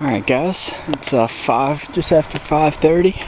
Alright guys, it's just after 5:30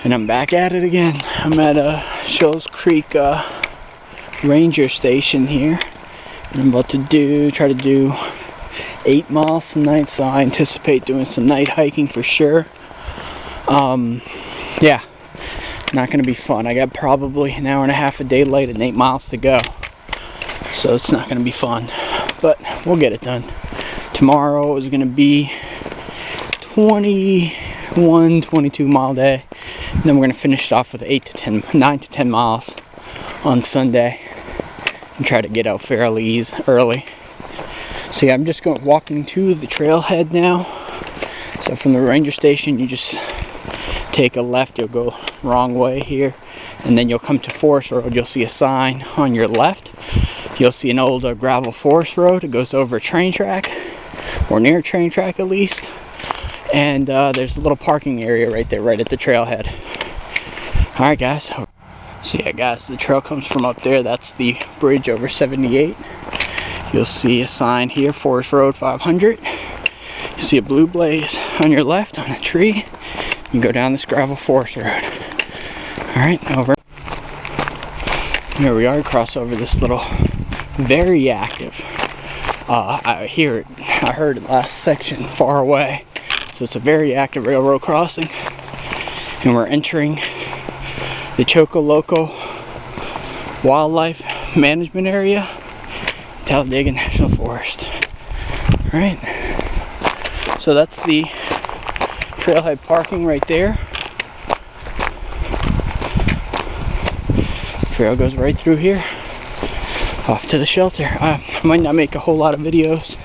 and I'm back at it again. I'm at Shoal Creek Ranger Station here, and I'm about to try to do 8 miles tonight, so I anticipate doing some night hiking for sure. Yeah, not gonna be fun. I got probably an hour and a half of daylight and 8 miles to go, so it's not gonna be fun, but we'll get it done. Tomorrow is going to be 22 mile day, and then we're going to finish it off with 9 to 10 miles on Sunday and try to get out fairly early. So yeah, I'm just walking to the trailhead now. So from the ranger station, you just take a left, you'll go wrong way here, and then you'll come to Forest Road. You'll see a sign on your left. You'll see an old gravel forest road. It goes over a train track, or near a train track at least, and there's a little parking area right there, right at the trailhead. Alright guys, so yeah guys, the trail comes from up there. That's the bridge over 78. You'll see a sign here, Forest Road 500. You see a blue blaze on your left on a tree. You go down this gravel forest road. Alright, over. Here we are, cross over this little, very active, I heard it last section far away, so it's a very active railroad crossing, and we're entering the Chocoloco Wildlife Management Area, Talladega National Forest. Alright, so that's the trailhead parking right there. Trail goes right through here, off to the shelter. I might not make a whole lot of videos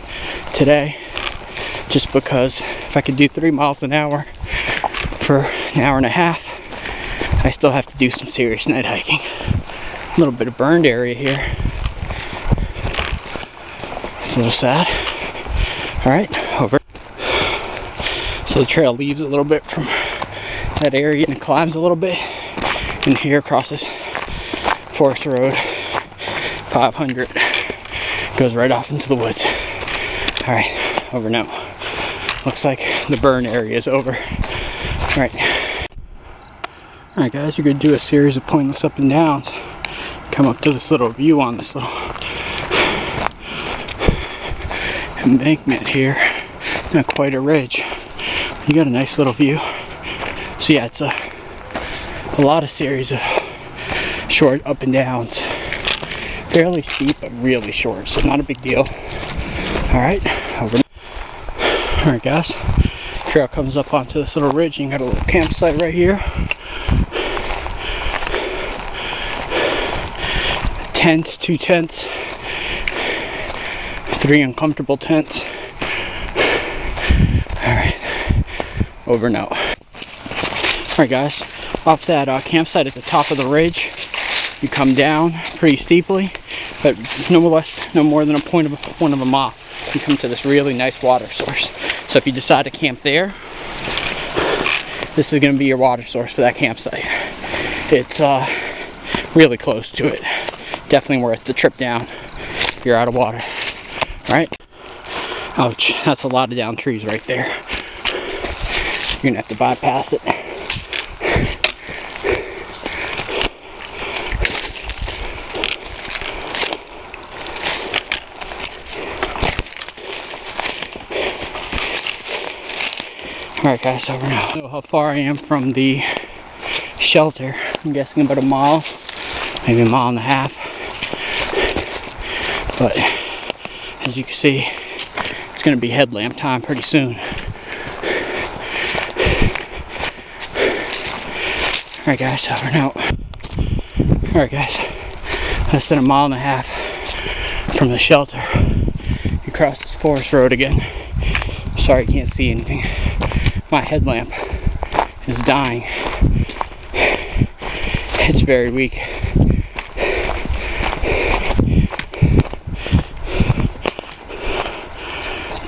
today, just because if I could do 3 miles an hour for an hour and a half, I still have to do some serious night hiking. A little bit of burned area here. It's a little sad. Alright, over. So the trail leaves a little bit from that area and it climbs a little bit, and here crosses Forest Road 500, goes right off into the woods. Alright, over now. Looks like the burn area is over. Alright. Alright guys, you're going to do a series of pointless up and downs. Come up to this little view on this little embankment here. Not quite a ridge. You got a nice little view. So yeah, it's a lot of series of short up and downs. Fairly steep, but really short, so not a big deal. Alright, over. Alright guys, trail comes up onto this little ridge, and you got a little campsite right here. Tent, 2 tents, 3 uncomfortable tents. Alright, over now. Alright guys, off that campsite at the top of the ridge, you come down pretty steeply, but no more than a point of a mile. You come to this really nice water source. So if you decide to camp there, this is going to be your water source for that campsite. It's really close to it. Definitely worth the trip down if you're out of water. Alright. Ouch, that's a lot of down trees right there. You're going to have to bypass it. Alright guys, over now. I don't know how far I am from the shelter. I'm guessing about a mile, maybe a mile and a half. But as you can see, it's going to be headlamp time pretty soon. Alright guys, over now. Alright guys, less than a mile and a half from the shelter. You cross this forest road again. Sorry, you can't see anything. My headlamp is dying. It's very weak.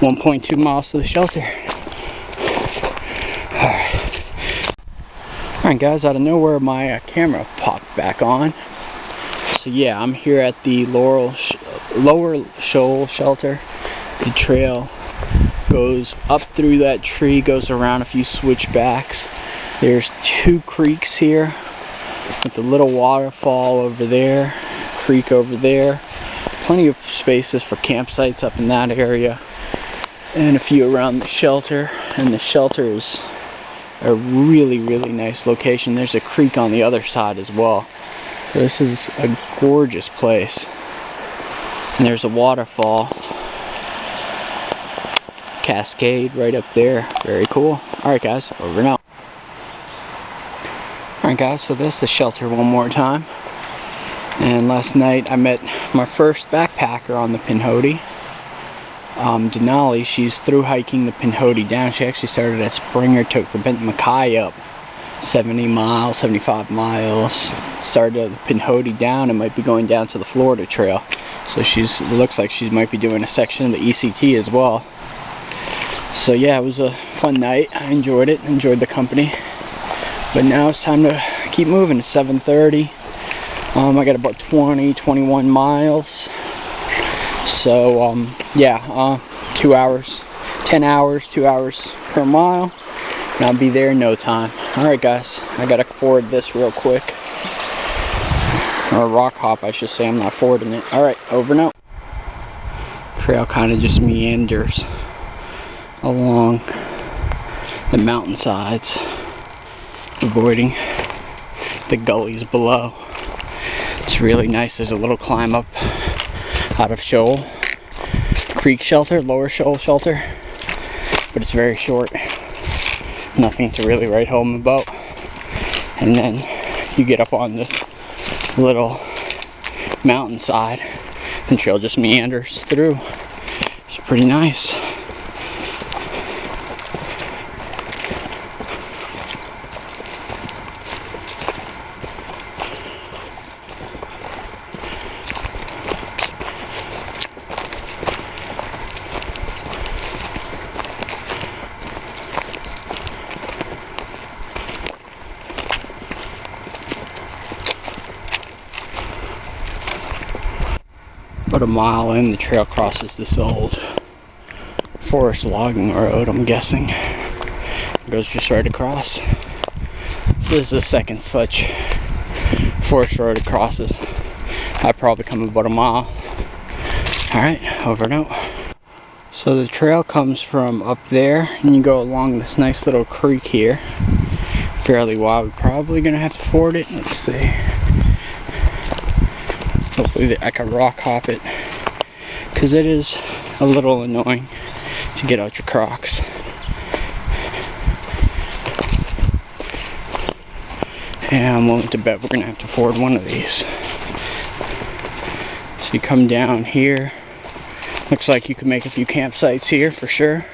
.2 miles to the shelter. Alright guys, out of nowhere my camera popped back on. So yeah, I'm here at the Lower Shoal Shelter. The trail goes up through that tree, goes around a few switchbacks. There's 2 creeks here with a little waterfall over there, creek over there. Plenty of spaces for campsites up in that area, and a few around the shelter. And the shelter is a really nice location. There's a creek on the other side as well. So this is a gorgeous place. And there's a waterfall, cascade right up there. Very cool. Alright guys, over and out. Alright guys, so this is the shelter one more time. And last night I met my first backpacker on the Pinhoti. Denali, she's through hiking the Pinhoti down. She actually started at Springer, took the Bent Mackay up 70 miles, 75 miles. Started at the Pinhoti down and might be going down to the Florida Trail. So it looks like she might be doing a section of the ECT as well. So yeah, it was a fun night. I enjoyed it, enjoyed the company. But now it's time to keep moving. It's 7:30. I got about 21 miles. So yeah, 2 hours, 10 hours, 2 hours per mile. And I'll be there in no time. Alright guys, I gotta ford this real quick. Or rock hop, I should say. I'm not fording it. Alright, over and out. Trail kind of just meanders along the mountainsides, avoiding the gullies below. It's really nice. There's a little climb up out of Shoal Creek Shelter, lower Shoal Shelter, but it's very short. Nothing to really write home about. And then you get up on this little mountainside, and trail just meanders through. It's pretty nice. About a mile in, the trail crosses this old forest logging road, I'm guessing. It goes just right across. This is the second such forest road it crosses. I probably come about a mile. Alright, over and out. So the trail comes from up there, and you go along this nice little creek here. Fairly wide. We're probably gonna have to ford it. Let's see. Hopefully I can rock hop it, because it is a little annoying to get out your Crocs. And I'm willing to bet we're going to have to ford one of these. So you come down here. Looks like you can make a few campsites here for sure.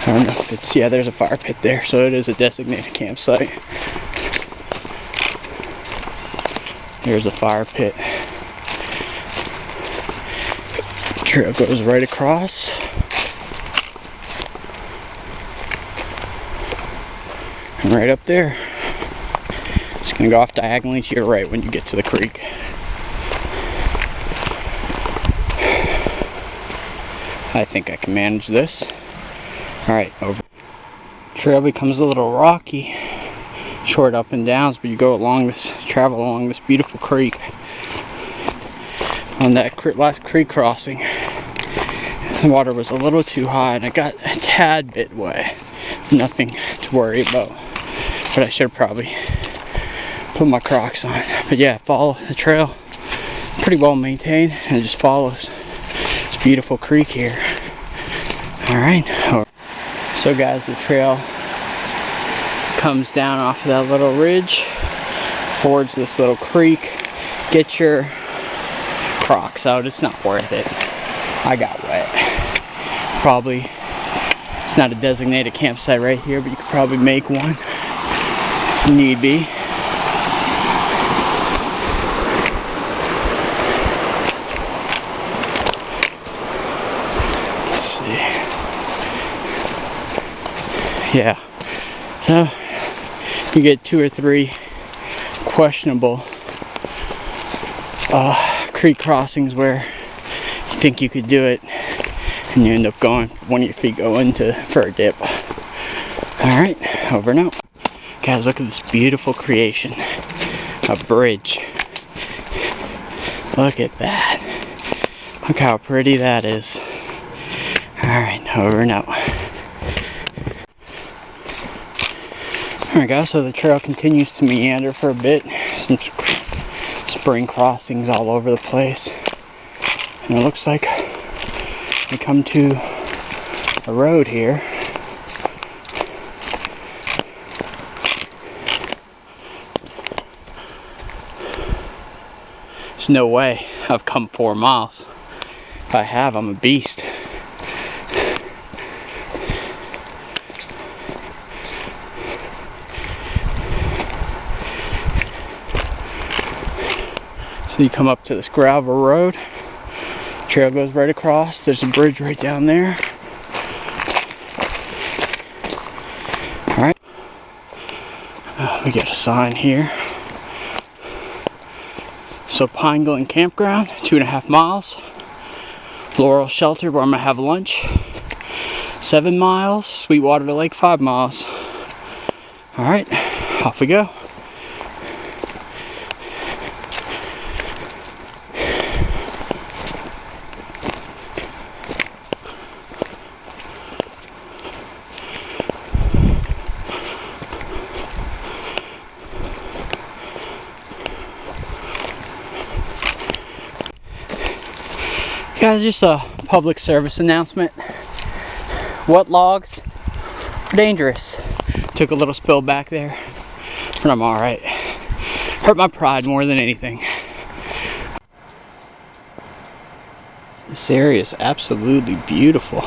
I don't know if it's, yeah, there's a fire pit there, so it is a designated campsite. There's a fire pit. Trail goes right across. And right up there. It's gonna go off diagonally to your right when you get to the creek. I think I can manage this. Alright, over. Trail becomes a little rocky. Short up and downs, but you go along this, travel along this beautiful creek. On that last creek crossing, the water was a little too high and I got a tad bit wet. Nothing to worry about, but I should have probably put my Crocs on. But yeah, follow the trail, pretty well maintained, and it just follows this beautiful creek here. Alright, so guys, the trail comes down off of that little ridge, fords this little creek. Get your Crocs out, it's not worth it. I got wet. Probably, it's not a designated campsite right here, but you could probably make one if need be. Let's see. Yeah, so you get 2 or 3 questionable creek crossings where you think you could do it and you end up going, one of your feet go into for a dip. Alright, over and out. Guys, look at this beautiful creation. A bridge. Look at that. Look how pretty that is. Alright, over and out. Alright guys, so the trail continues to meander for a bit. Some spring crossings all over the place. And it looks like we come to a road here. There's no way I've come 4 miles. If I have, I'm a beast. So you come up to this gravel road. Trail goes right across. There's a bridge right down there. Alright. We got a sign here. So Glenn Campground, 2.5 miles. Shoal Shelter, where I'm gonna have lunch, 7 miles. Sweetwater Lake, 5 miles. Alright, off we go. Guys, just a public service announcement. What logs are dangerous? Took a little spill back there, but I'm alright. Hurt my pride more than anything. This area is absolutely beautiful.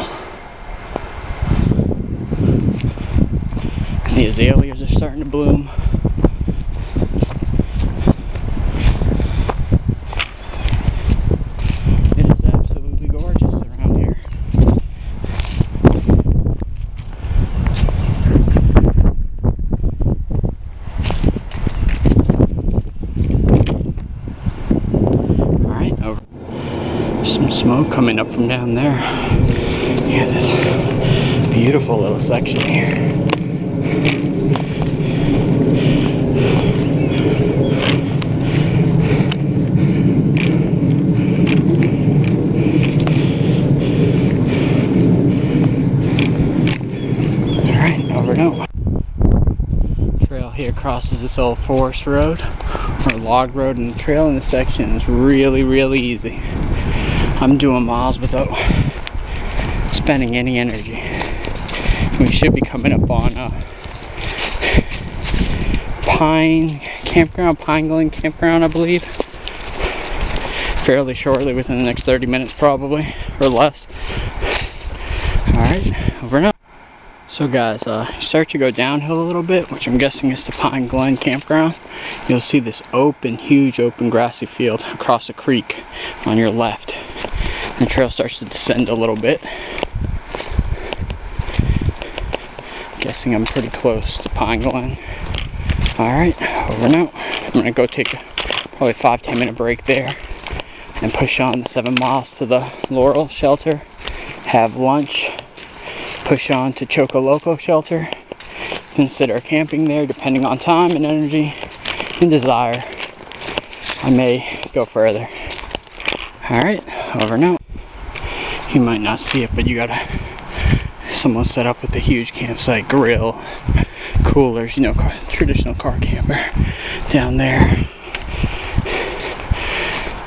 And the azaleas are starting to bloom. Some smoke coming up from down there. Yeah, this beautiful little section here. Alright, over and out. Trail here crosses this old forest road or log road, and the trail in this section is really easy. I'm doing miles without spending any energy. We should be coming up on Glenn Campground, I believe. Fairly shortly, within the next 30 minutes probably, or less. Alright, over and out. So guys, you start to go downhill a little bit, which I'm guessing is to Glenn Campground. You'll see this huge open grassy field across a creek on your left. The trail starts to descend a little bit. Guessing I'm pretty close to Glenn. Alright, over and out. I'm gonna go take a probably 5-10 minute break there and push on the 7 miles to the Shoal Shelter, have lunch, push on to Shoal Shelter, consider camping there depending on time and energy and desire. I may go further. Alright, over and out. You might not see it, but you got someone set up with a huge campsite, grill, coolers, you know, traditional car camper down there.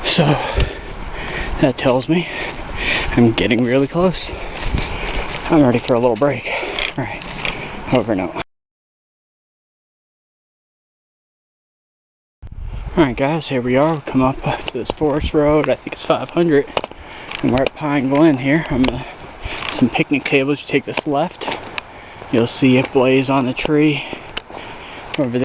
So that tells me I'm getting really close. I'm ready for a little break. Alright, over and out. Alright guys, here we are. We come up to this forest road. I think it's 500. And we're at Glenn here. Some picnic tables. You take this left. You'll see it blaze on the tree over there.